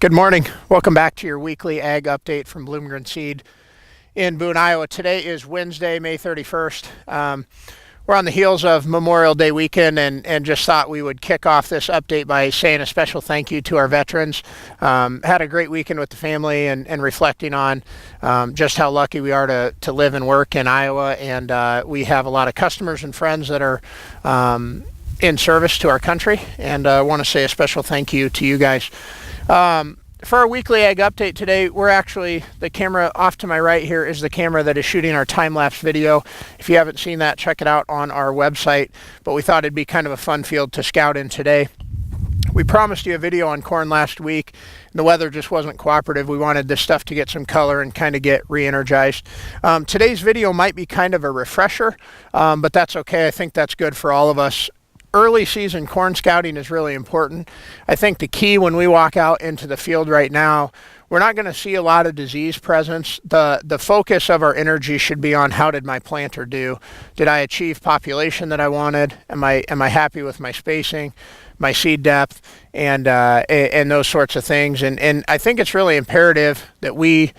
Good morning. Welcome back to your weekly ag update from Bloomgren Seed in Boone, Iowa. Today is Wednesday, May 31st. We're on the heels of Memorial Day weekend and just thought we would kick off this update by saying a special thank you to our veterans. Had a great weekend with the family and reflecting on just how lucky we are to live and work in Iowa. And we have a lot of customers and friends that are in service to our country. And I want to say a special thank you to you guys. For our weekly ag update today, we're actually, the camera off to my right here is the camera that is shooting our time-lapse video. If you haven't seen that, check it out on our website. But we thought it'd be kind of a fun field to scout in today. We promised you a video on corn last week. The weather just wasn't cooperative. We wanted this stuff to get some color and kind of get re-energized. Today's video might be kind of a refresher, but that's okay. I think that's good for all of us. Early season corn scouting is really important. I think the key when we walk out into the field right now, we're not going to see a lot of disease presence. The focus of our energy should be on how did my planter do? Did I achieve population that I wanted? Am I happy with my spacing, my seed depth, and those sorts of things? And I think it's really imperative that we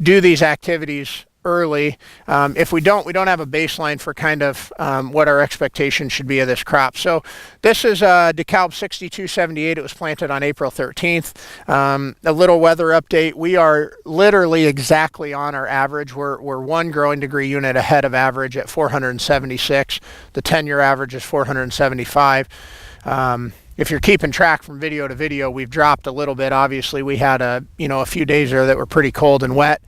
do these activities early. If we don't have a baseline for kind of what our expectations should be of this crop. So this is DeKalb 6278. It was planted on April 13th. A little weather update. We are literally exactly on our average. We're 1 growing degree unit ahead of average at 476. The 10-year average is 475. If you're keeping track from video to video, we've dropped a little bit. Obviously, we had a few days there that were pretty cold and wet.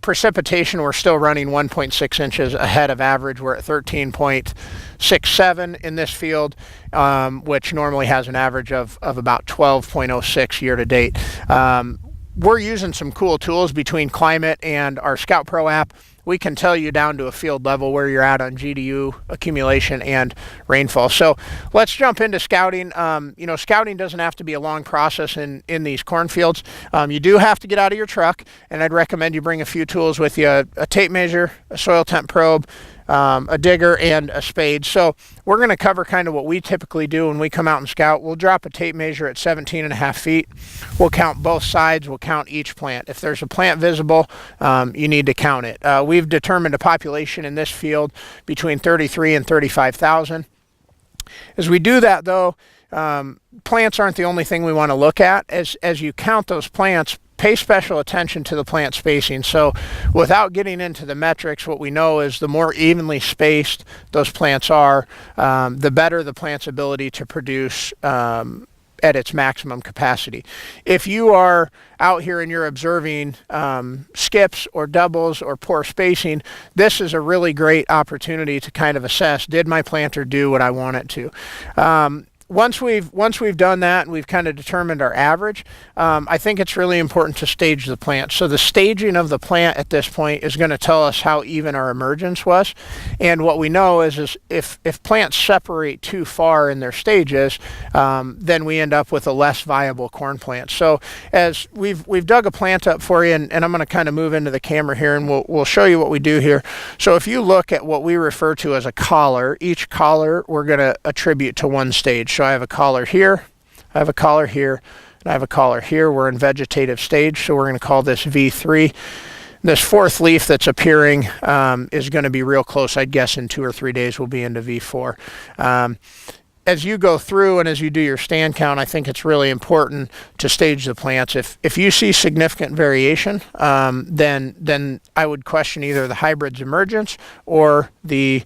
Precipitation, we're still running 1.6 inches ahead of average. We're at 13.67 in this field, which normally has an average of about 12.06 year to date. We're using some cool tools between Climate and our Scout Pro app. We can tell you down to a field level where you're at on GDU accumulation and rainfall. So let's jump into scouting. Scouting doesn't have to be a long process in these cornfields. You do have to get out of your truck, and I'd recommend you bring a few tools with you, a tape measure, a soil temp probe, a digger, and a spade. So we're going to cover kind of what we typically do when we come out and scout. We'll drop a tape measure at 17.5 feet. We'll count both sides. We'll count each plant. If there's a plant visible, you need to count it. We've determined a population in this field between 33 and 35,000. As we do that, though, plants aren't the only thing we want to look at. As you count those plants, pay special attention to the plant spacing. So without getting into the metrics, what we know is the more evenly spaced those plants are, the better the plant's ability to produce at its maximum capacity. If you are out here and you're observing skips or doubles or poor spacing, this is a really great opportunity to kind of assess, did my planter do what I want it to? Once we've done that and we've kind of determined our average, I think it's really important to stage the plant. So the staging of the plant at this point is going to tell us how even our emergence was. And what we know is if plants separate too far in their stages, then we end up with a less viable corn plant. So as we've dug a plant up for you, and I'm going to kind of move into the camera here, and we'll show you what we do here. So if you look at what we refer to as a collar, each collar we're going to attribute to one stage. So I have a collar here, I have a collar here, and I have a collar here. We're in vegetative stage, so we're going to call this V3. This fourth leaf that's appearing is going to be real close. I'd guess in 2 or 3 days we'll be into V4. As you go through and as you do your stand count, I think it's really important to stage the plants. If you see significant variation, then I would question either the hybrid's emergence or the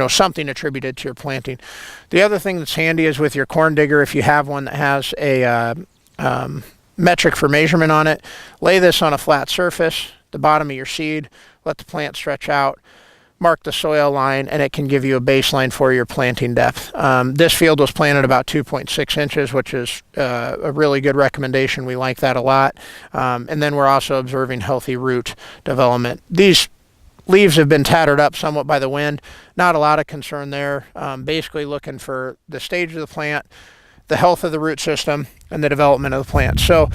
something attributed to your planting. The other thing that's handy is with your corn digger, if you have one that has a metric for measurement on it, lay this on a flat surface, the bottom of your seed, let the plant stretch out, mark the soil line, and it can give you a baseline for your planting depth. This field was planted about 2.6 inches, which is a really good recommendation. We like that a lot. And then we're also observing healthy root development. These leaves have been tattered up somewhat by the wind. Not a lot of concern there. Basically looking for the stage of the plant, the health of the root system, and the development of the plant. So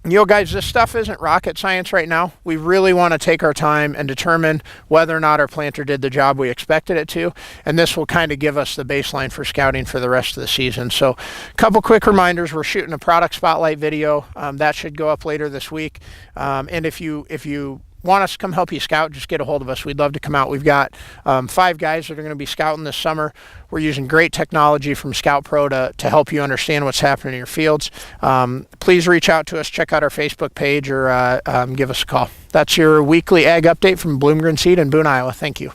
Guys, this stuff isn't rocket science right now. We really want to take our time and determine whether or not our planter did the job we expected it to. And this will kind of give us the baseline for scouting for the rest of the season. So a couple quick reminders. We're shooting a product spotlight video. That should go up later this week. And if you want us to come help you scout, just get a hold of us. We'd love to come out. We've got 5 guys that are going to be scouting this summer. We're using great technology from Scout Pro to help you understand what's happening in your fields. Please reach out to us. Check out our Facebook page or give us a call. That's your weekly ag update from Bloomgren Seed in Boone, Iowa. Thank you.